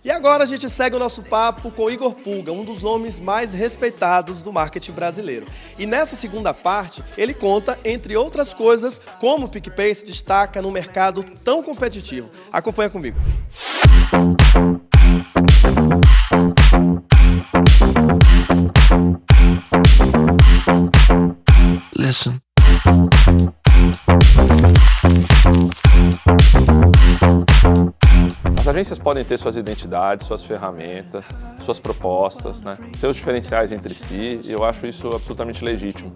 E agora a gente segue o nosso papo com Igor Pulga, um dos nomes mais respeitados do marketing brasileiro. E nessa segunda parte, ele conta, entre outras coisas, como o PicPay se destaca num mercado tão competitivo. Acompanha comigo. Listen. As agências podem ter suas identidades, suas ferramentas, suas propostas, né? Seus diferenciais entre si, e eu acho isso absolutamente legítimo.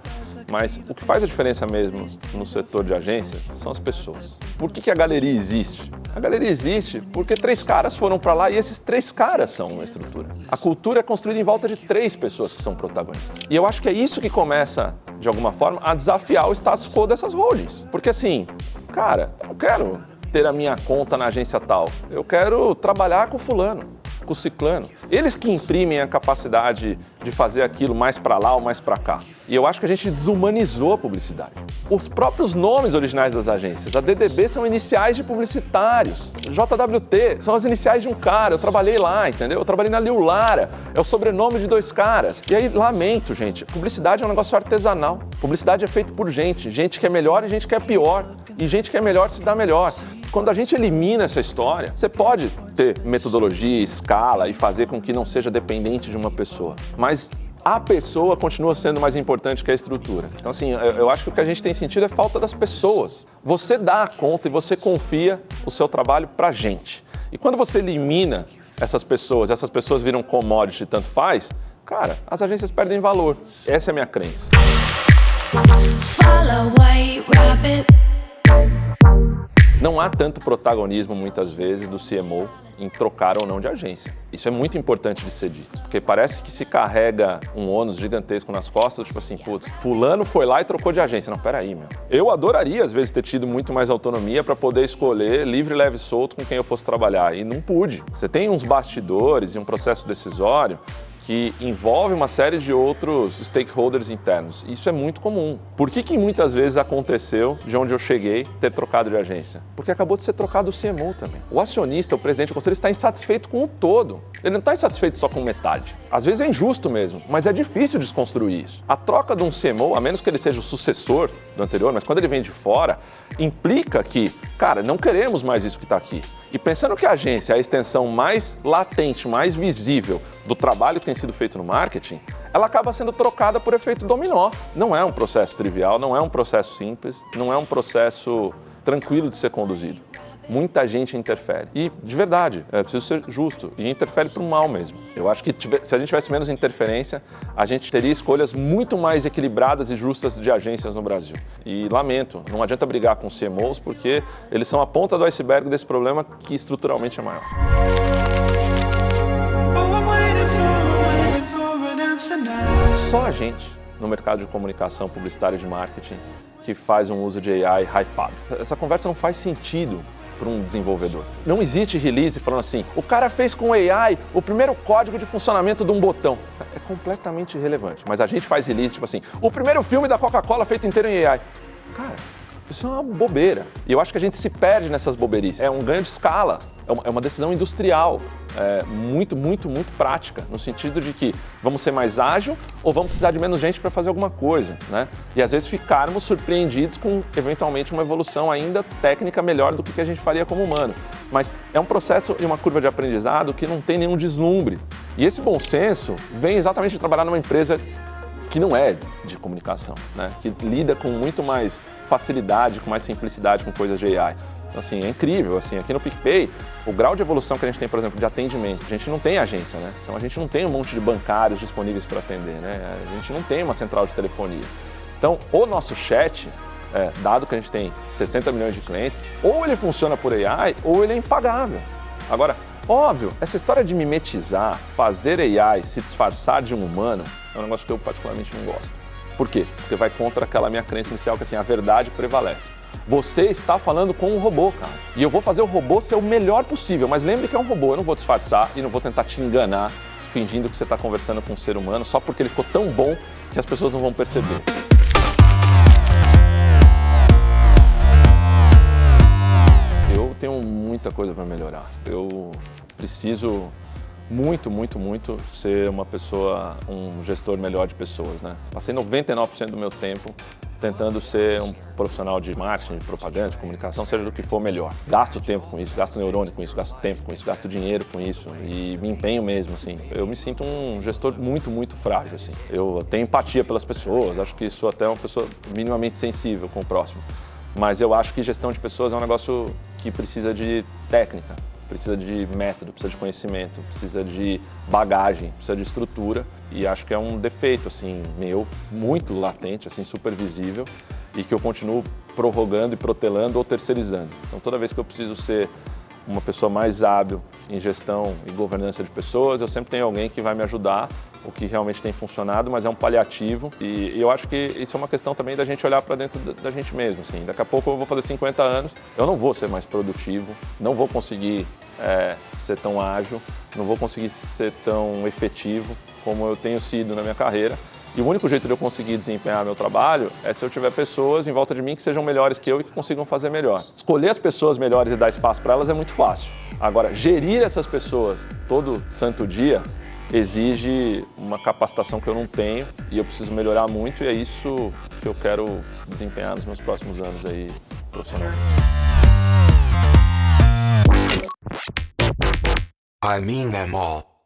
Mas o que faz a diferença mesmo no setor de agência são as pessoas. Por que a galeria existe? A galeria existe porque 3 caras foram para lá e esses 3 caras são uma estrutura. A cultura é construída em volta de 3 pessoas que são protagonistas. E eu acho que é isso que começa, de alguma forma, a desafiar o status quo dessas holdings. Porque assim, cara, eu não quero ter a minha conta na agência tal. Eu quero trabalhar com fulano, com ciclano. Eles que imprimem a capacidade de fazer aquilo mais para lá ou mais para cá. E eu acho que a gente desumanizou a publicidade. Os próprios nomes originais das agências, a DDB são iniciais de publicitários. JWT são as iniciais de um cara, eu trabalhei lá, entendeu? Eu trabalhei na Liu Lara, é o sobrenome de 2 caras. E aí, lamento, gente, publicidade é um negócio artesanal. Publicidade é feito por gente que é melhor e gente que é pior. E gente que é melhor se dá melhor. Quando a gente elimina essa história, você pode ter metodologia, escala e fazer com que não seja dependente de uma pessoa. Mas a pessoa continua sendo mais importante que a estrutura. Então, assim, eu acho que o que a gente tem sentido é falta das pessoas. Você dá a conta e você confia o seu trabalho pra gente. E quando você elimina essas pessoas viram commodity, tanto faz, cara, as agências perdem valor. Essa é a minha crença. Não há tanto protagonismo, muitas vezes, do CMO em trocar ou não de agência. Isso é muito importante de ser dito, porque parece que se carrega um ônus gigantesco nas costas, tipo assim, putz, fulano foi lá e trocou de agência. Não, peraí, meu. Eu adoraria, às vezes, ter tido muito mais autonomia para poder escolher livre, leve e solto com quem eu fosse trabalhar, e não pude. Você tem uns bastidores e um processo decisório que envolve uma série de outros stakeholders internos. Isso é muito comum. Por que muitas vezes aconteceu, de onde eu cheguei, ter trocado de agência? Porque acabou de ser trocado o CMO também. O acionista, o presidente, o conselho, está insatisfeito com o todo. Ele não está insatisfeito só com metade. Às vezes é injusto mesmo, mas é difícil desconstruir isso. A troca de um CMO, a menos que ele seja o sucessor do anterior, mas quando ele vem de fora, implica que, cara, não queremos mais isso que está aqui. E pensando que a agência é a extensão mais latente, mais visível do trabalho que tem sido feito no marketing, ela acaba sendo trocada por efeito dominó. Não é um processo trivial, não é um processo simples, não é um processo tranquilo de ser conduzido. Muita gente interfere. E, de verdade, é preciso ser justo, e interfere para o mal mesmo. Eu acho que se a gente tivesse menos interferência, a gente teria escolhas muito mais equilibradas e justas de agências no Brasil. E lamento, não adianta brigar com CMOs, porque eles são a ponta do iceberg desse problema que estruturalmente é maior. Só a gente, no mercado de comunicação publicitária e de marketing, que faz um uso de AI hypado. Essa conversa não faz sentido para um desenvolvedor. Não existe release falando assim, o cara fez com AI o primeiro código de funcionamento de um botão. É completamente irrelevante. Mas a gente faz release tipo assim, o primeiro filme da Coca-Cola feito inteiro em AI. Cara, isso é uma bobeira. E eu acho que a gente se perde nessas boberices. É um ganho de escala, é uma decisão industrial, muito prática, no sentido de que vamos ser mais ágil ou vamos precisar de menos gente para fazer alguma coisa, né? E às vezes ficarmos surpreendidos com, eventualmente, uma evolução ainda técnica melhor do que a gente faria como humano. Mas é um processo e uma curva de aprendizado que não tem nenhum deslumbre. E esse bom senso vem exatamente de trabalhar numa empresa que não é de comunicação, né? Que lida com muito mais facilidade, com mais simplicidade com coisas de AI. Então, assim, é incrível. Assim, aqui no PicPay, o grau de evolução que a gente tem, por exemplo, de atendimento, a gente não tem agência, né? Então, a gente não tem um monte de bancários disponíveis para atender, né? A gente não tem uma central de telefonia. Então, o nosso chat, dado que a gente tem 60 milhões de clientes, ou ele funciona por AI, ou ele é impagável. Agora, óbvio, essa história de mimetizar, fazer AI se disfarçar de um humano, é um negócio que eu particularmente não gosto. Por quê? Porque vai contra aquela minha crença inicial que assim, a verdade prevalece. Você está falando com um robô, cara. E eu vou fazer o robô ser o melhor possível, mas lembre que é um robô, eu não vou disfarçar e não vou tentar te enganar, fingindo que você está conversando com um ser humano, só porque ele ficou tão bom que as pessoas não vão perceber. Eu tenho muita coisa para melhorar. Eu preciso muito ser uma pessoa, um gestor melhor de pessoas, né? Passei 99% do meu tempo tentando ser um profissional de marketing, de propaganda, de comunicação, seja do que for melhor. Gasto tempo com isso, gasto neurônio com isso, gasto tempo com isso, gasto dinheiro com isso e me empenho mesmo, assim. Eu me sinto um gestor muito frágil, assim. Eu tenho empatia pelas pessoas, acho que sou até uma pessoa minimamente sensível com o próximo. Mas eu acho que gestão de pessoas é um negócio que precisa de técnica, precisa de método, precisa de conhecimento, precisa de bagagem, precisa de estrutura e acho que é um defeito assim meu, muito latente, assim super visível e que eu continuo prorrogando e protelando ou terceirizando. Então toda vez que eu preciso ser uma pessoa mais hábil em gestão e governança de pessoas, eu sempre tenho alguém que vai me ajudar, o que realmente tem funcionado, mas é um paliativo e eu acho que isso é uma questão também da gente olhar para dentro da gente mesmo. Assim. Daqui a pouco eu vou fazer 50 anos, eu não vou ser mais produtivo, não vou conseguir ser tão ágil, não vou conseguir ser tão efetivo como eu tenho sido na minha carreira. E o único jeito de eu conseguir desempenhar meu trabalho é se eu tiver pessoas em volta de mim que sejam melhores que eu e que consigam fazer melhor. Escolher as pessoas melhores e dar espaço para elas é muito fácil. Agora, gerir essas pessoas todo santo dia exige uma capacitação que eu não tenho e eu preciso melhorar muito e é isso que eu quero desempenhar nos meus próximos anos aí profissionais. I mean them all.